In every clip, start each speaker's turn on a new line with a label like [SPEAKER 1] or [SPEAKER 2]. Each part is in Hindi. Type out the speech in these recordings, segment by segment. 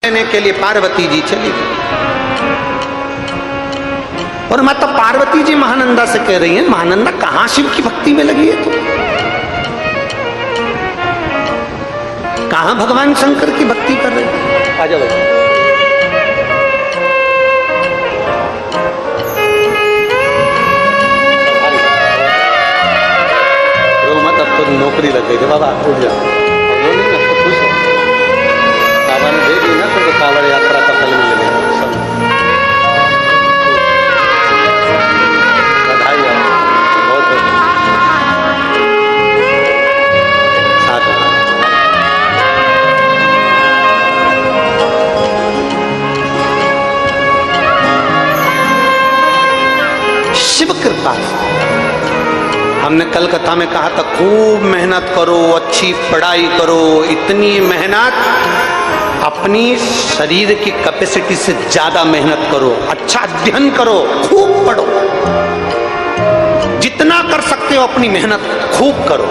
[SPEAKER 1] लेने के लिए पार्वती जी चली गई। और माता पार्वती जी महानंदा से कह रही हैं, महानंदा कहां शिव की भक्ति में लगी है तू? कहां भगवान शंकर की भक्ति कर रही है? आ जाओ भाई। रो मत, अब तो नौकरी लग गई थी बाबा, उठ जाओ। बाबा ने दे दी ना तो कांवड़ यात्रा का फल मिलेगा। बधाई है, बहुत साथ शिव कृपा। हमने कलकत्ता में कहा था खूब मेहनत करो, अच्छी पढ़ाई करो। इतनी मेहनत अपनी शरीर की कैपेसिटी से ज्यादा मेहनत करो, अच्छा अध्ययन करो, खूब पढ़ो, जितना कर सकते हो अपनी मेहनत खूब करो।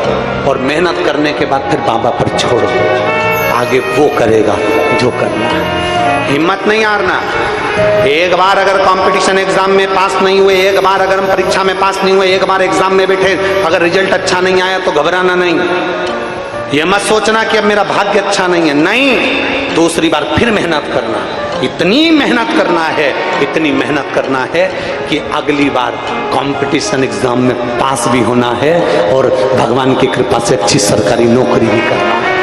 [SPEAKER 1] और मेहनत करने के बाद फिर बाबा पर छोड़ो, आगे वो करेगा जो करना है। हिम्मत नहीं हारना। एक बार अगर कंपटीशन एग्जाम में पास नहीं हुए, एक बार अगर हम परीक्षा में पास नहीं हुए, एक बार एग्जाम में बैठे, अगर रिजल्ट अच्छा नहीं आया तो घबराना नहीं। यह मत सोचना कि अब मेरा भाग्य अच्छा नहीं है, नहीं, दूसरी बार फिर मेहनत करना। इतनी मेहनत करना है, इतनी मेहनत करना है कि अगली बार कंपटीशन एग्जाम में पास भी होना है और भगवान की कृपा से अच्छी सरकारी नौकरी भी करना है।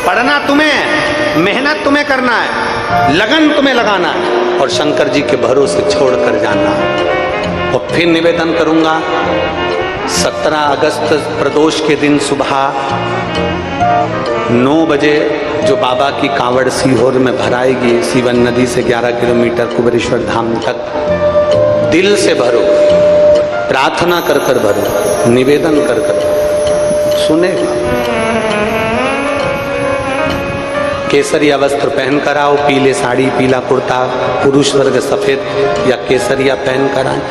[SPEAKER 1] पढ़ना तुम्हें, मेहनत तुम्हें करना है, लगन तुम्हें लगाना है और शंकर जी के भरोसे छोड़कर जाना है। और फिर निवेदन करूंगा, 17 अगस्त प्रदोष के दिन सुबह 9 बजे जो बाबा की कांवड़ सीहोर में भराएगी, सीवन नदी से 11 किलोमीटर कुबेरेश्वर धाम तक, दिल से भरो, प्रार्थना कर कर भरो, निवेदन कर कर सुनेगा। केसरिया वस्त्र पहन कर आओ, पीले साड़ी, पीला कुर्ता, पुरुष वर्ग सफेद या केसरिया पहन कर आए।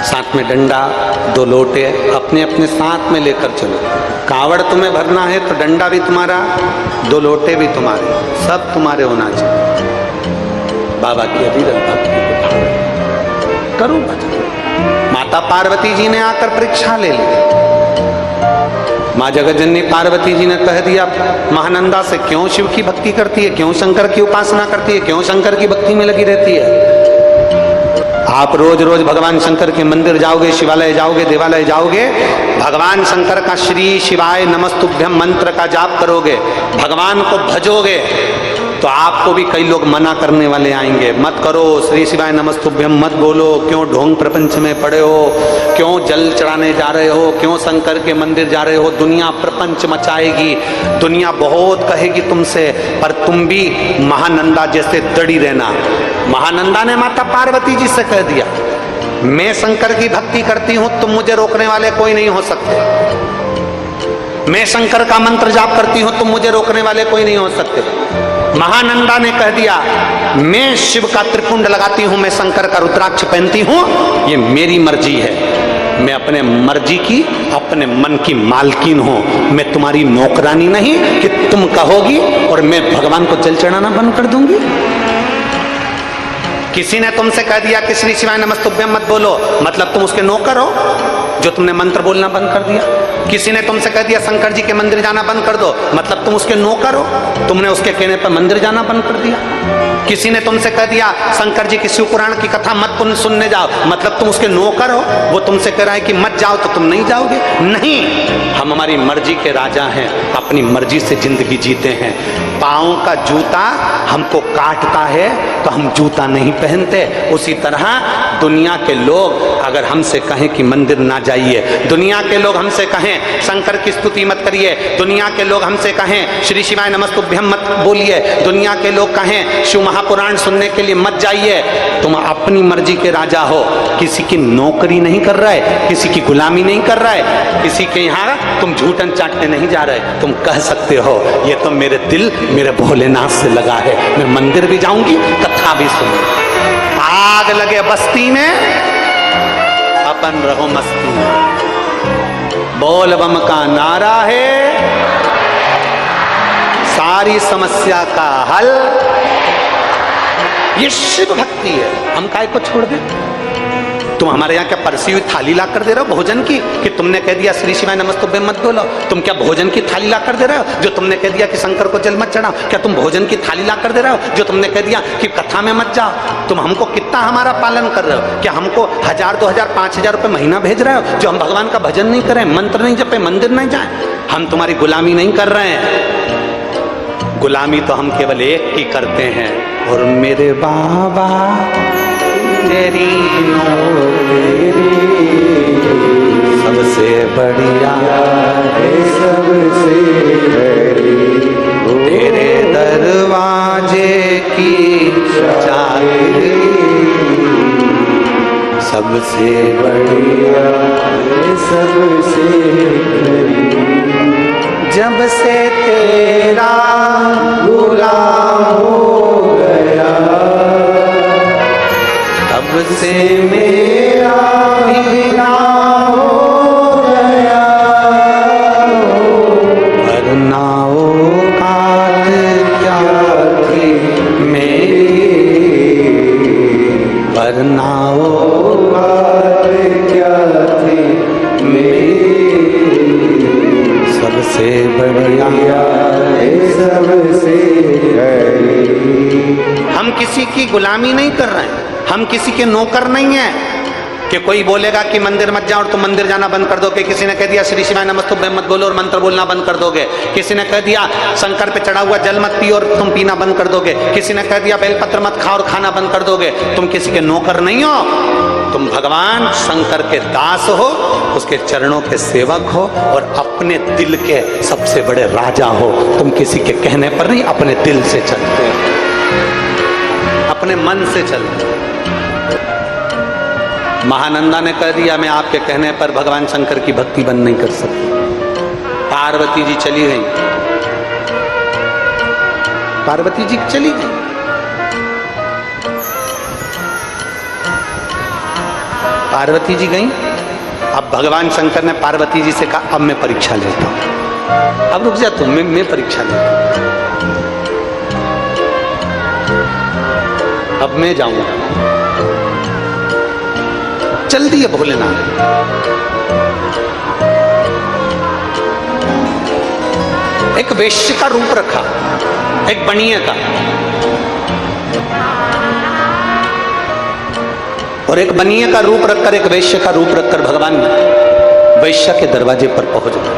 [SPEAKER 1] साथ में डंडा, 2 लोटे अपने अपने साथ में लेकर चलो। कावड़ तुम्हें भरना है तो डंडा भी तुम्हारा, 2 लोटे भी तुम्हारे, सब तुम्हारे होना चाहिए। बाबा की अविरत भक्ति करो भजन। माता पार्वती जी ने आकर परीक्षा ले ली। माँ जगतजननी पार्वती जी ने कह दिया महानंदा से, क्यों शिव की भक्ति करती है, क्यों शंकर की उपासना करती है, क्यों शंकर की भक्ति में लगी रहती है? आप रोज रोज भगवान शंकर के मंदिर जाओगे, शिवालय जाओगे, देवालय जाओगे, भगवान शंकर का श्री शिवाय नमस्तुभ्यम मंत्र का जाप करोगे, भगवान को भजोगे, तो आपको भी कई लोग मना करने वाले आएंगे, मत करो, श्री शिवाय नमस्तुभ्यम मत बोलो, क्यों ढोंग प्रपंच में पड़े हो, क्यों जल चढ़ाने जा रहे हो, क्यों शंकर के मंदिर जा रहे हो। दुनिया प्रपंच मचाएगी, दुनिया बहुत कहेगी तुमसे, पर तुम भी महानंदा जैसे दड़ी रहना। महानंदा ने माता पार्वती जी से कह दिया, मैं शंकर की भक्ति करती हूं, तुम मुझे रोकने वाले कोई नहीं हो सकते। मैं शंकर का मंत्र जाप करती हूं, तुम मुझे रोकने वाले कोई नहीं हो सकते। महानंदा ने कह दिया, मैं शिव का त्रिपुंड लगाती हूं, मैं शंकर का रुद्राक्ष पहनती हूं, ये मेरी मर्जी है, मैं अपने मर्जी की, अपने मन की मालकिन हूं, मैं तुम्हारी नौकरानी नहीं कि तुम कहोगी और मैं भगवान को जल चढ़ाना बंद कर दूंगी। किसी ने तुमसे कह दिया कि श्री शिवाय नमस्तुभ्यम मत बोलो, मतलब तुम उसके नौकर हो जो तुमने मंत्र बोलना बंद कर दिया। किसी ने तुमसे कह दिया शंकर जी के मंदिर जाना बंद कर दो, मतलब तुम उसके नौकर हो, तुमने उसके कहने पर मंदिर जाना बंद कर दिया। किसी ने तुमसे कह दिया शंकर जी की शिव पुराण की कथा मत सुनने जाओ, मतलब तुम उसके नौकर हो, वो तुमसे कह रहा है कि मत जाओ तो तुम नहीं जाओगे। नहीं, हम हमारी मर्जी के राजा हैं, अपनी मर्जी से जिंदगी जीते हैं। पाँव का जूता हमको काटता है तो हम जूता नहीं पहनते। उसी तरह दुनिया के लोग अगर हमसे कहें कि मंदिर ना जाइए, दुनिया के लोग हमसे कहें शंकर की स्तुति मत करिए, दुनिया के लोग हमसे कहें श्री शिवाय नमस्तुभ्यम मत बोलिए, दुनिया के लोग कहें शिव महापुराण सुनने के लिए मत जाइए, तुम अपनी मर्जी के राजा हो, किसी की नौकरी नहीं कर रहा है, किसी की गुलामी नहीं कर रहा है, किसी के यहाँ तुम झूठन चाटने नहीं जा रहे। तुम कह सकते हो ये तो मेरे दिल मेरे भोलेनाथ से लगा है, मैं मंदिर भी जाऊंगी, कथा भी सुनूंगी। आग लगे बस्ती में अपन रहो मस्ती में, बोल बम का नारा है, सारी समस्या का हल ये शिव भक्ति है। हम काय को छोड़ दे? तुम हमारे यहाँ क्या परसी हुई थाली ला कर दे रहे हो भोजन की, कि तुमने कह दिया श्री शिवाय नमस्तुभ्यं मत बोलो? तुम क्या भोजन की थाली ला कर दे रहे हो? जो तुमने कह दिया कि शंकर को जल मत चढ़ाओ, क्या तुम भोजन की थाली ला कर दे रहे हो? जो तुमने कह दिया कि कथा में मत जाओ, तुम हमको कितना हमारा पालन कर रहे हो? क्या हमको 1000, 2000, 5000 रुपये महीना भेज रहे हो जो हम भगवान का भजन नहीं करें, मंत्र नहीं जपे, मंदिर नहीं जाए? हम तुम्हारी गुलामी नहीं कर रहे हैं, गुलामी तो हम केवल एक की करते हैं। और मेरे बाबा तेरी सबसे बढ़िया है, सबसे तेरे दरवाजे की चाबी सबसे बढ़िया है, सबसे जब से तेरा गुलाम हो गया तब से मेरा भी नाम हो गया। वरना औकात क्या थी मेरी, वरना औकात क्या थी मेरी, सबसे बढ़िया सबसे। हम किसी की गुलामी नहीं कर रहे हैं, हम किसी के नौकर नहीं हैं कि कोई बोलेगा कि मंदिर मत जाओ और तुम मंदिर जाना बंद कर दोगे। किसी ने कह दिया श्री शिवाय नमस्तुभ्यं मत बोलो और मंत्र बोलना बंद कर दोगे। किसी ने कह दिया शंकर पे चढ़ा हुआ जल मत पियो और तुम पीना बंद कर दोगे। किसी ने कह दिया बेलपत्र मत खाओ और खाना बंद कर दोगे। तुम किसी के नौकर नहीं हो, तुम भगवान शंकर के दास हो, उसके चरणों के सेवक हो और अपने दिल के सबसे बड़े राजा हो। तुम किसी के कहने पर नहीं, अपने दिल से चलते हो, अपने मन से चलते हो। महानंदा ने कह दिया मैं आपके कहने पर भगवान शंकर की भक्ति बंद नहीं कर सकती। पार्वती जी चली गई, पार्वती जी चली गई। पार्वती जी गई। अब भगवान शंकर ने पार्वती जी से कहा अब मैं परीक्षा लेता हूं, अब रुक जा तुम, मैं परीक्षा लेता हूं, अब मैं जाऊंगा। चल दिए भोलेनाथ। एक वेश्य का रूप रखा, एक बनिए का, और एक बनिए का रूप रखकर, एक वेश्य का रूप रखकर भगवान वेश्या के दरवाजे पर पहुंच गए।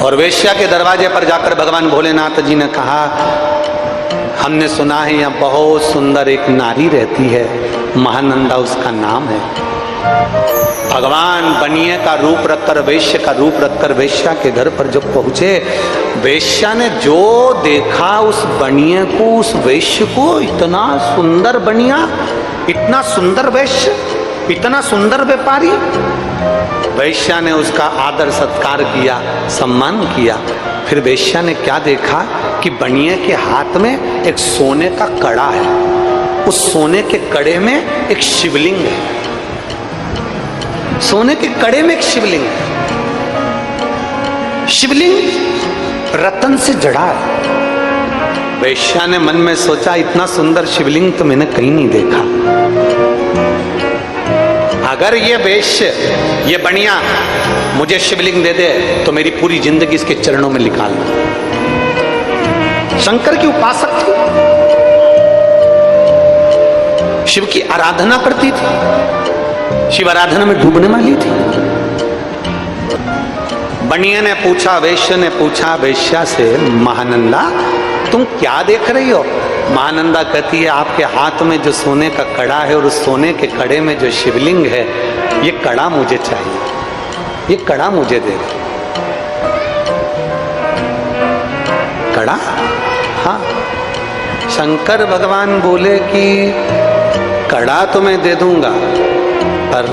[SPEAKER 1] और वेश्या के दरवाजे पर जाकर भगवान भोलेनाथ जी ने कहा हमने सुना है यहाँ बहुत सुंदर एक नारी रहती है, महानंदा उसका नाम है। भगवान बनिए का रूप रखकर, वेश्या का रूप रखकर वेश्या के घर पर जब पहुंचे, वेश्या ने जो देखा उस बनिए को, उस वेश्य को, इतना सुंदर बनिया, इतना सुंदर वेश्य, इतना सुंदर व्यापारी। वेश्या ने उसका आदर सत्कार किया, सम्मान किया। फिर वेश्या ने क्या देखा कि बनिए के हाथ में एक सोने का कड़ा है, उस सोने के कड़े में एक शिवलिंग है, सोने के कड़े में एक शिवलिंग है। शिवलिंग रतन से जड़ा है। वेश्या ने मन में सोचा इतना सुंदर शिवलिंग तो मैंने कहीं नहीं देखा। अगर ये वेश्य, ये बनिया मुझे शिवलिंग दे दे तो मेरी पूरी जिंदगी इसके चरणों में निकाल दूं। शंकर की उपासक थी, शिव की आराधना करती थी, शिव आराधना में डूबने वाली थी। बनिया ने पूछा, वेश्या ने पूछा वेश्या से, महानंदा तुम क्या देख रही हो? महानंदा कहती है आपके हाथ में जो सोने का कड़ा है और उस सोने के कड़े में जो शिवलिंग है, ये कड़ा मुझे चाहिए, ये कड़ा मुझे दे दो। कड़ा? हाँ। शंकर भगवान बोले कि कड़ा तो मैं दे दूंगा, पर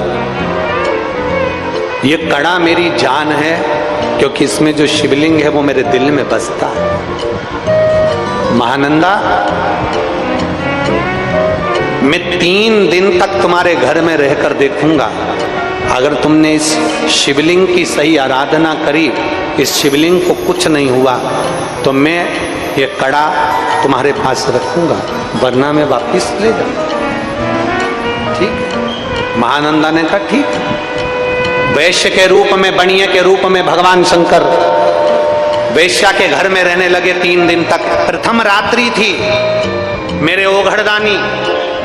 [SPEAKER 1] ये कड़ा मेरी जान है, क्योंकि इसमें जो शिवलिंग है वो मेरे दिल में बसता है। महानंदा मैं 3 दिन तक तुम्हारे घर में रहकर देखूंगा अगर तुमने इस शिवलिंग की सही आराधना करी, इस शिवलिंग को कुछ नहीं हुआ, तो मैं ये कड़ा तुम्हारे पास रखूंगा, वरना मैं वापिस ले जाऊंगा। ठीक। महानंदा ने कहा ठीक। वैश्य के रूप में, बनिए के रूप में भगवान शंकर वेश्या के घर में रहने लगे 3 दिन तक। प्रथम रात्रि थी, मेरे ओघड़दानी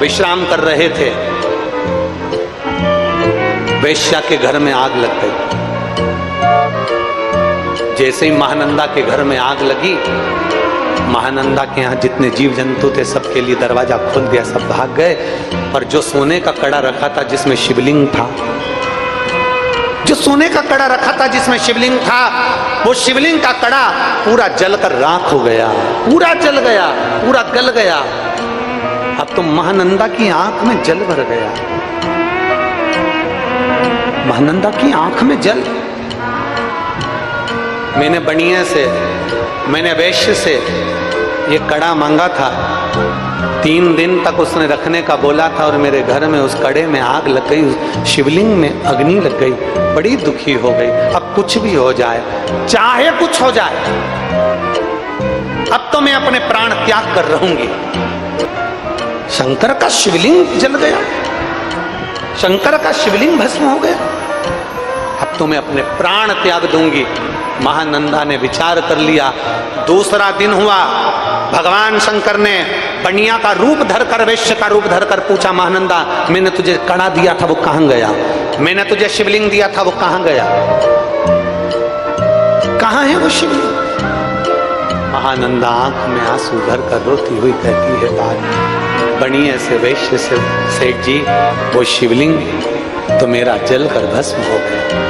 [SPEAKER 1] विश्राम कर रहे थे, वेश्या के घर में आग लग गई। जैसे ही महानंदा के घर में आग लगी, महानंदा के यहाँ जितने जीव जंतु थे सबके लिए दरवाजा खोल दिया, सब भाग गए। पर जो सोने का कड़ा रखा था जिसमें शिवलिंग था, जो सोने का कड़ा रखा था जिसमें शिवलिंग था, वो शिवलिंग का कड़ा पूरा जलकर राख हो गया, पूरा जल गया, पूरा गल गया। अब तो महानंदा की आंख में जल भर गया, महानंदा की आंख में जल। मैंने बनिए से, मैंने वैश्य से ये कड़ा मांगा था, 3 दिन तक उसने रखने का बोला था, और मेरे घर में उस कड़े में आग लग गई, उस शिवलिंग में अग्नि लग गई, बड़ी दुखी हो गई। अब कुछ भी हो जाए, चाहे कुछ हो जाए, अब तो मैं अपने प्राण त्याग कर रहूंगी। शंकर का शिवलिंग जल गया, शंकर का शिवलिंग भस्म हो गया, अब तो मैं अपने प्राण त्याग दूंगी। महानंदा ने विचार कर लिया। दूसरा दिन हुआ, भगवान शंकर ने बनिया का रूप धरकर, वैश्य का रूप धरकर पूछा, महानंदा मैंने तुझे कड़ा दिया था वो कहां गया, मैंने तुझे शिवलिंग दिया था वो कहां गया, कहां है वो शिवलिंग? महानंदा आंख में आंसू भरकर रोती हुई कहती है, बात बनिए से, वैश्य से, सेठ जी वो शिवलिंग तो मेरा जलकर भस्म हो गया,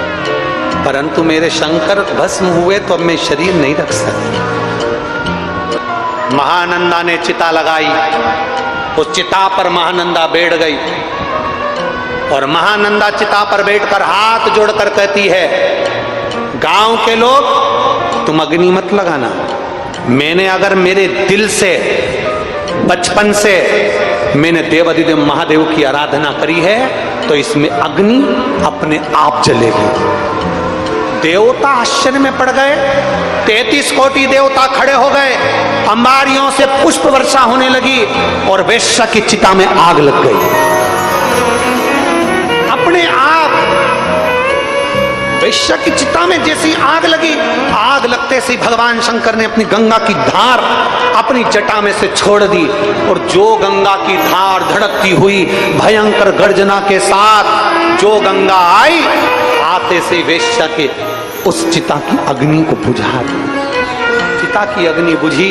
[SPEAKER 1] परंतु मेरे शंकर भस्म हुए तो अब मैं शरीर नहीं रख सकती। महानंदा ने चिता लगाई, उस चिता पर महानंदा बैठ गई, और महानंदा चिता पर बैठकर हाथ जोड़कर कहती है, गांव के लोग तुम अग्नि मत लगाना, मैंने अगर मेरे दिल से, बचपन से मैंने देवाधिदेव महादेव की आराधना करी है, तो इसमें अग्नि अपने आप जलेगी। देवता आश्चर्य में पड़ गए, 33 कोटि देवता खड़े हो गए, अंबारियों से पुष्प वर्षा होने लगी, और वेश्या की चिता में आग लग गई अपने आप। वेश्या की चिता में जैसी आग लगी, आग लगते से भगवान शंकर ने अपनी गंगा की धार अपनी जटा में से छोड़ दी, और जो गंगा की धार धड़कती हुई भयंकर गर्जना के साथ जो गंगा आई, आते से वेश्या के उस चिता की अग्नि को बुझा दी। चिता की अग्नि बुझी,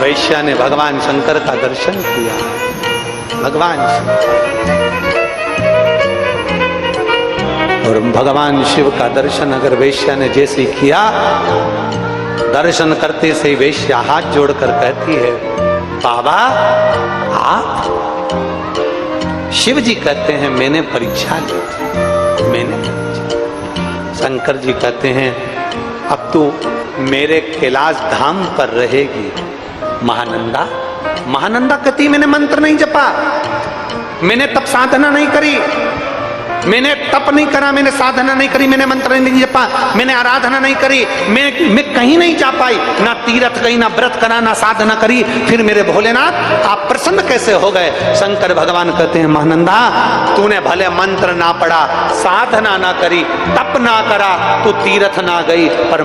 [SPEAKER 1] वेश्या ने भगवान शंकर का दर्शन किया। भगवान और भगवान शिव का दर्शन अगर वेश्या ने जैसे किया, दर्शन करते से वेश्या हाथ जोड़कर कहती है, बाबा आप? शिव जी कहते हैं मैंने परीक्षा ली थी, मैंने परीक्षा। शंकर जी कहते हैं अब तू मेरे कैलाश धाम पर रहेगी महानंदा। महानंदा कहती मैंने मंत्र नहीं जपा, मैंने तप साधना नहीं करी, मैंने तप नहीं करा, मैंने साधना नहीं करी, मैंने मंत्र नहीं जपा, मैंने आराधना नहीं करी, मैं कहीं नहीं जा पाई, ना तीर्थ गई, ना व्रत करा, ना साधना करी, फिर मेरे भोलेनाथ आप प्रसन्न कैसे हो गए? शंकर भगवान कहते हैं महानंदा तूने भले मंत्र ना पढ़ा, साधना ना करी, तप ना करा, तू तीर्थ ना गई, पर